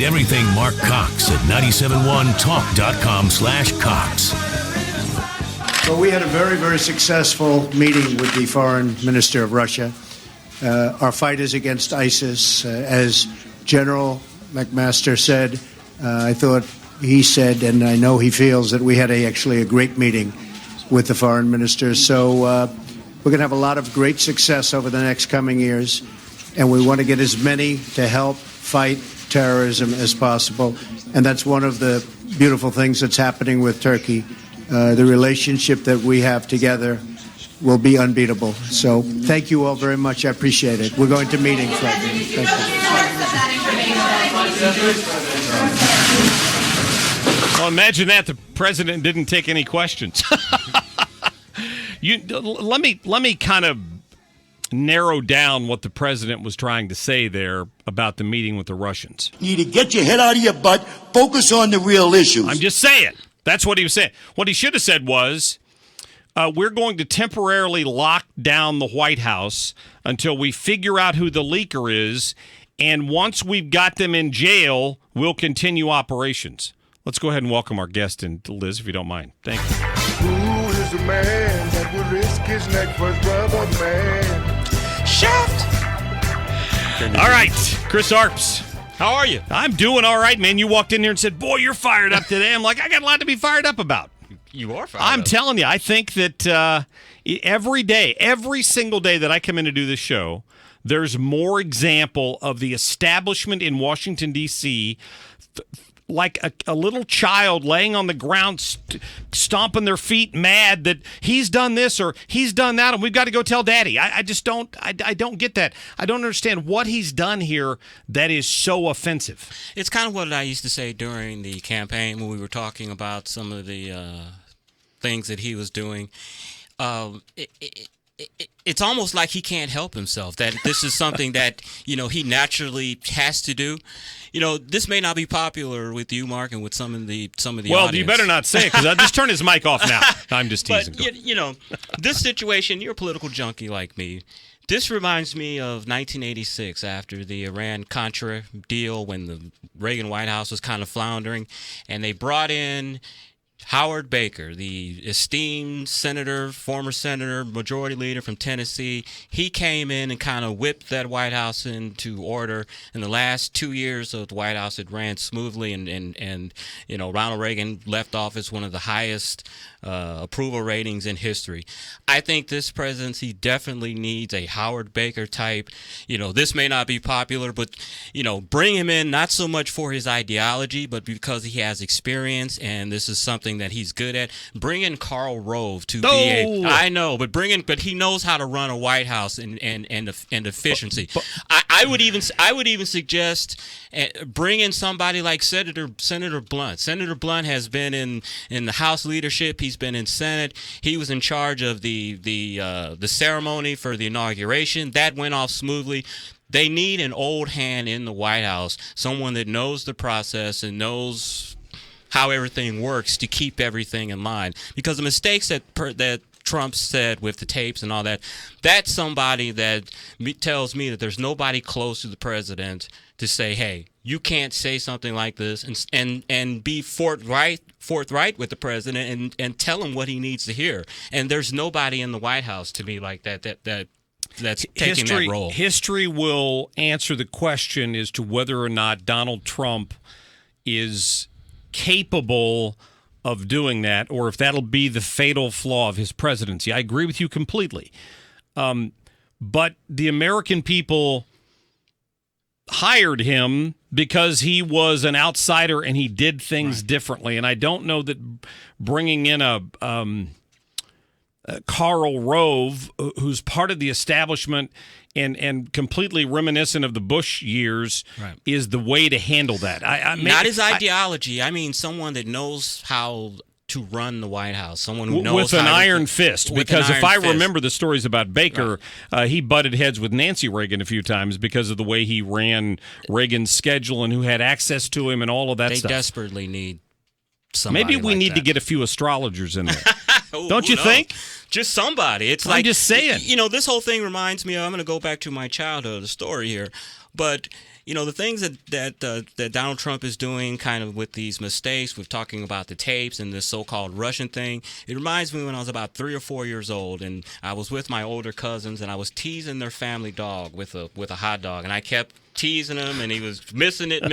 everything Mark Cox at 971talk.com/Cox. Well, we had a very, very successful meeting with the foreign minister of Russia. Our fight is against ISIS. As General McMaster said, I thought he said, and I know he feels, that we had actually a great meeting with the foreign minister. So we're going to have a lot of great success over the next coming years, and we want to get as many to help fight terrorism as possible. And that's one of the beautiful things that's happening with Turkey. The relationship that we have together will be unbeatable. So thank you all very much. I appreciate it. We're going to meetings right now. Thank you. Well, imagine that the president didn't take any questions. Let me kind of narrow down what the president was trying to say there about the meeting with the Russians. You need to get your head out of your butt, focus on the real issues. I'm just saying. That's what he was saying. What he should have said was, we're going to temporarily lock down the White House until we figure out who the leaker is, and once we've got them in jail, we'll continue operations. Let's go ahead and welcome our guest, and Liz, if you don't mind. Thank you. Who is the man that would risk his neck for his brother, man? Shaft! All right, Chris Arps. How are you? I'm doing all right, man. You walked in here and said, boy, you're fired up today. I'm like, I got a lot to be fired up about. You are fired I'm up. telling you, I think that every day, every single day that I come in to do this show, there's more example of the establishment in Washington, D.C., like a little child laying on the ground, stomping their feet, mad that he's done this or he's done that, and we've got to go tell Daddy. I just don't. I don't get that. I don't understand what he's done here that is so offensive. It's kind of what I used to say during the campaign when we were talking about some of the things that he was doing. It's almost like he can't help himself, that this is something that, he naturally has to do. This may not be popular with you, Mark, and with some of the Well, audience. you better not say it, because I'll just turn his mic off now. I'm just teasing. But, this situation, you're a political junkie like me. This reminds me of 1986, after the Iran Contra deal, when the Reagan White House was kind of floundering, and they brought in Howard Baker, the esteemed senator, former senator, majority leader from Tennessee. He came in and kind of whipped that White House into order. In the last 2 years of the White House, it ran smoothly, and Ronald Reagan left office one of the highest approval ratings in history. I think this presidency definitely needs a Howard Baker type. This may not be popular, but bring him in not so much for his ideology, but because he has experience and this is something that he's good at. Bring in Karl Rove to be I know, but he knows how to run a White House and efficiency. I would even suggest bring in somebody like Senator Blunt. Senator Blunt has been in the House leadership. He's been in Senate. He was in charge of the ceremony for the inauguration. That went off smoothly. They need an old hand in the White House, someone that knows the process and knows how everything works to keep everything in line. Because the mistakes that Trump said with the tapes and all that, that's somebody that tells me that there's nobody close to the president to say, hey, you can't say something like this, and be forthright with the president and tell him what he needs to hear. And there's nobody in the White House to me like that's taking that role. History will answer the question as to whether or not Donald Trump is capable of doing that, or if that'll be the fatal flaw of his presidency. I agree with you completely. But the American people hired him because he was an outsider and he did things differently. And I don't know that bringing in a Karl Rove, who's part of the establishment and completely reminiscent of the Bush years, is the way to handle that. Not his ideology. I mean, someone that knows how to run the White House, someone who knows with an iron fist. Because if I remember the stories about Baker, he butted heads with Nancy Reagan a few times because of the way he ran Reagan's schedule and who had access to him and all of that stuff. They desperately need somebody. Maybe we need to get a few astrologers in there. Don't you think? Just somebody. It's I'm like, just saying. This whole thing reminds me of, I'm going to go back to my childhood, the story here. But, the things that Donald Trump is doing kind of with these mistakes, with talking about the tapes and this so-called Russian thing, it reminds me when I was about 3 or 4 years old, and I was with my older cousins, and I was teasing their family dog with a hot dog, and I kept teasing him, and he was missing it,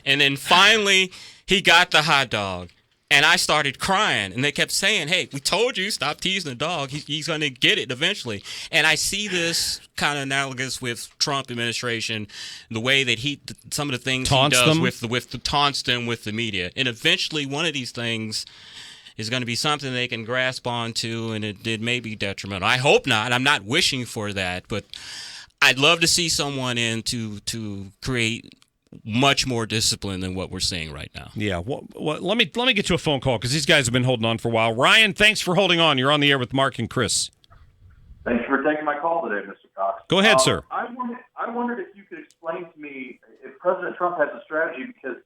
and then finally he got the hot dog. And I started crying, and they kept saying, hey, we told you, stop teasing the dog. He's going to get it eventually. And I see this kind of analogous with Trump administration, the way that some of the things he does with the taunts them with the media. And eventually one of these things is going to be something they can grasp onto, and it may be detrimental. I hope not. I'm not wishing for that, but I'd love to see someone in to create much more discipline than what we're seeing right now. Yeah, well, let me get to a phone call because these guys have been holding on for a while. Ryan, thanks for holding on. You're on the air with Mark and Chris. Thanks for taking my call today, Mr. Cox. Go ahead, sir. I wondered if you could explain to me if President Trump has a strategy, because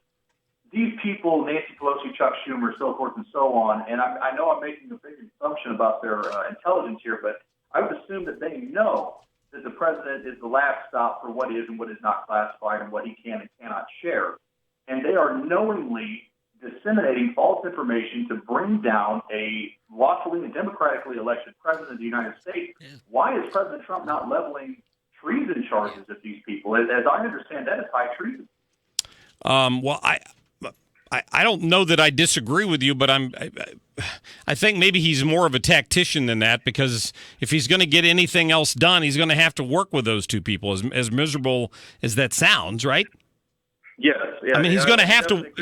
these people, Nancy Pelosi, Chuck Schumer, so forth and so on, and I know I'm making a big assumption about their intelligence here, but I would assume that they know that the president is the last stop for what is and what is not classified and what he can and cannot share. And they are knowingly disseminating false information to bring down a lawfully and democratically elected president of the United States. Yeah. Why is President Trump not leveling treason charges at these people? As I understand, that is high treason. Well, I don't know that I disagree with you, but I think maybe he's more of a tactician than that, because if he's going to get anything else done, he's going to have to work with those two people, as miserable as that sounds, right? Yes. Yeah, I mean, he's going to have to.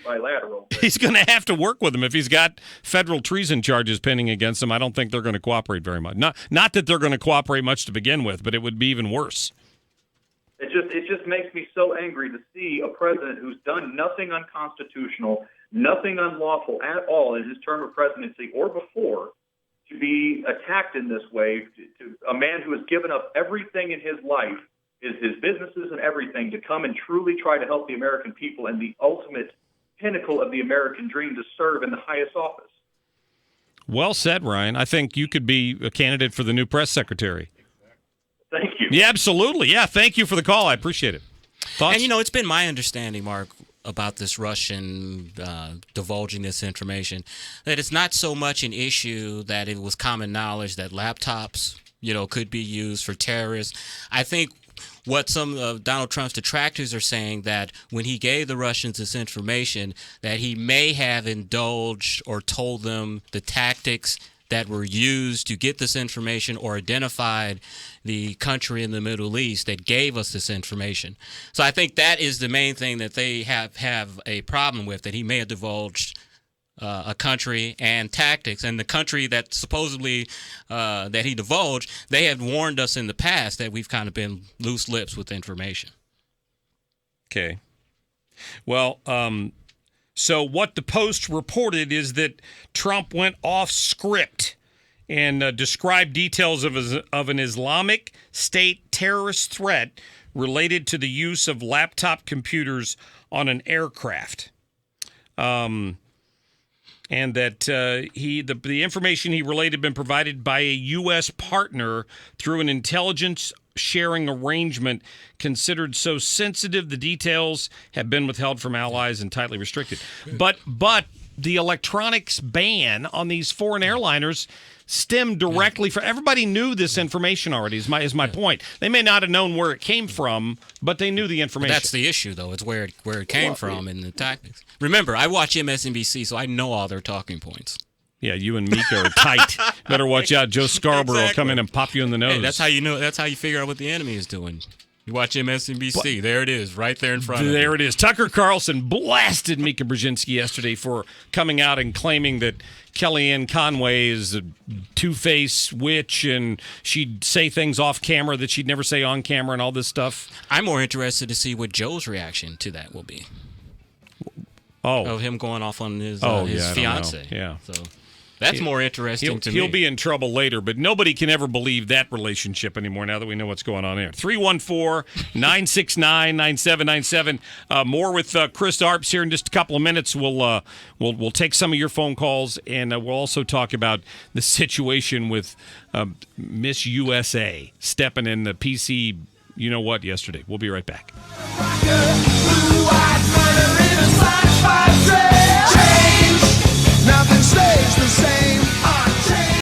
Bilateral. He's going to have to work with them. If he's got federal treason charges pending against him, I don't think they're going to cooperate very much. Not that they're going to cooperate much to begin with, but it would be even worse. It just makes me so angry to see a president who's done nothing unconstitutional, nothing unlawful at all in his term of presidency or before, to be attacked in this way, to a man who has given up everything in his life, his businesses and everything, to come and truly try to help the American people and the ultimate pinnacle of the American dream, to serve in the highest office. Well said, Ryan. I think you could be a candidate for the new press secretary. Thank you. Yeah, absolutely. Yeah, thank you for the call. I appreciate it. Thoughts? And, it's been my understanding, Mark, about this Russian divulging this information, that it's not so much an issue that it was common knowledge that laptops, could be used for terrorists. I think what some of Donald Trump's detractors are saying, that when he gave the Russians this information, that he may have indulged or told them the tactics that were used to get this information, or identified the country in the Middle East that gave us this information. So I think that is the main thing that they have a problem with, that he may have divulged a country and tactics. And the country that supposedly that he divulged, they have warned us in the past that we've kind of been loose lips with information. Okay. Well, so what the Post reported is that Trump went off script and described details of an Islamic State terrorist threat related to the use of laptop computers on an aircraft. And that the information he relayed had been provided by a U.S. partner through an intelligence sharing arrangement considered so sensitive the details have been withheld from allies and tightly restricted. But the electronics ban on these foreign airliners stemmed directly from, everybody knew this information already, is my point. They may not have known where it came from, but they knew the information. But that's the issue, though. It's where it came from and the tactics. Remember, I watch MSNBC, so I know all their talking points. Yeah, you and Mika are tight. Better watch out. Joe Scarborough will come in and pop you in the nose. Hey, that's how you know. That's how you figure out what the enemy is doing. You watch MSNBC. There it is, right there in front of you. There it is. Tucker Carlson blasted Mika Brzezinski yesterday for coming out and claiming that Kellyanne Conway is a two-faced witch and she'd say things off camera that she'd never say on camera and all this stuff. I'm more interested to see what Joe's reaction to that will be. Of him going off on his fiance. Yeah. So that's more interesting to me. He'll be in trouble later, but nobody can ever believe that relationship anymore now that we know what's going on there. 314-969-9797. More with Chris Arps here in just a couple of minutes. We'll take some of your phone calls, and we'll also talk about the situation with Miss USA stepping in the PC you-know-what yesterday. We'll be right back. Blue-eyed